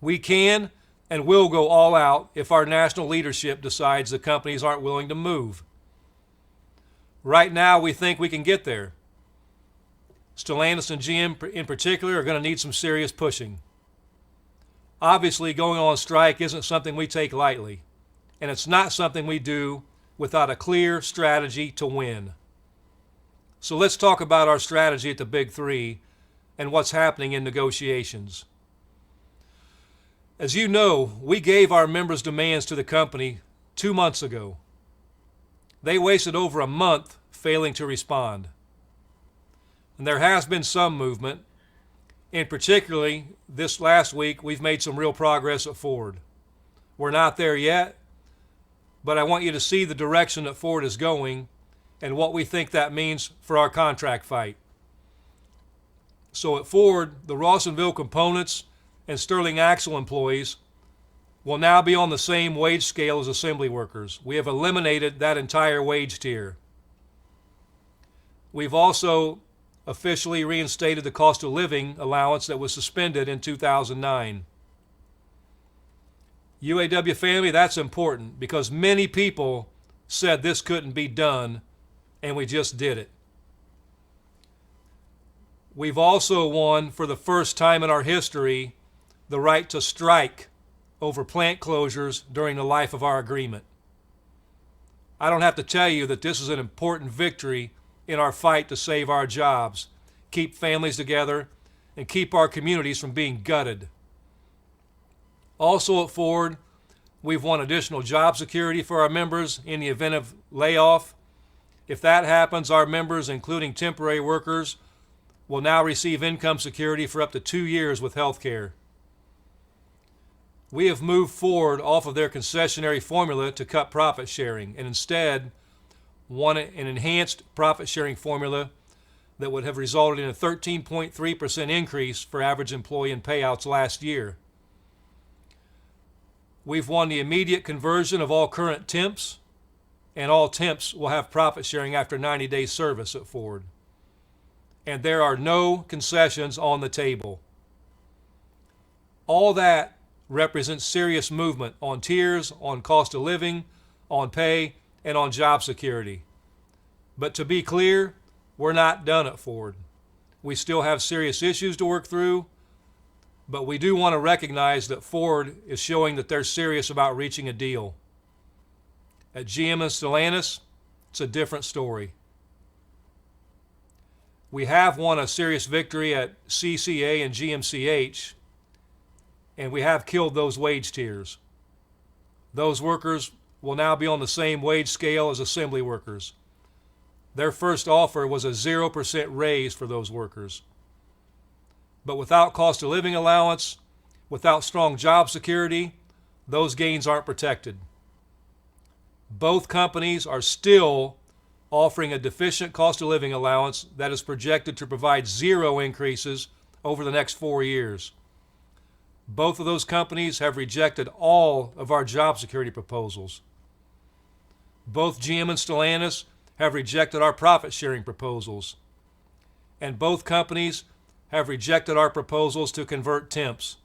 We can and will go all out if our national leadership decides the companies aren't willing to move. Right now, we think we can get there. Stellantis and GM in particular are going to need some serious pushing. Obviously, going on strike isn't something we take lightly, and it's not something we do without a clear strategy to win. So let's talk about our strategy at the Big Three and what's happening in negotiations. As you know, we gave our members' demands to the company 2 months ago. They wasted over a month failing to respond. And there has been some movement. In particularly, this last week, we've made some real progress at Ford. We're not there yet, but I want you to see the direction that Ford is going and what we think that means for our contract fight. So at Ford, the Rawsonville Components and Sterling Axle employees will now be on the same wage scale as assembly workers. We have eliminated that entire wage tier. We've also officially reinstated the cost of living allowance that was suspended in 2009. UAW family, that's important because many people said this couldn't be done, and we just did it. We've also won, for the first time in our history, the right to strike over plant closures during the life of our agreement. I don't have to tell you that this is an important victory in our fight to save our jobs, keep families together, and keep our communities from being gutted. Also at Ford, we've won additional job security for our members in the event of layoff. If that happens, our members, including temporary workers, will now receive income security for up to 2 years with health care. We have moved Ford off of their concessionary formula to cut profit sharing and instead want an enhanced profit sharing formula that would have resulted in a 13.3% increase for average employee in payouts last year. We've won the immediate conversion of all current temps, and all temps will have profit sharing after 90 days service at Ford. And there are no concessions on the table. All that represents serious movement on tiers, on cost of living, on pay, and on job security. But to be clear, we're not done at Ford. We still have serious issues to work through, but we do want to recognize that Ford is showing that they're serious about reaching a deal. At GM and Stellantis, it's a different story. We have won a serious victory at CCA and GMCH, and we have killed those wage tiers. Those workers will now be on the same wage scale as assembly workers. Their first offer was a 0% raise for those workers. But without cost of living allowance, without strong job security, those gains aren't protected. Both companies are still offering a deficient cost of living allowance that is projected to provide 0 increases over the next 4 years. Both of those companies have rejected all of our job security proposals. Both GM and Stellantis have rejected our profit sharing proposals. And both companies have rejected our proposals to convert temps.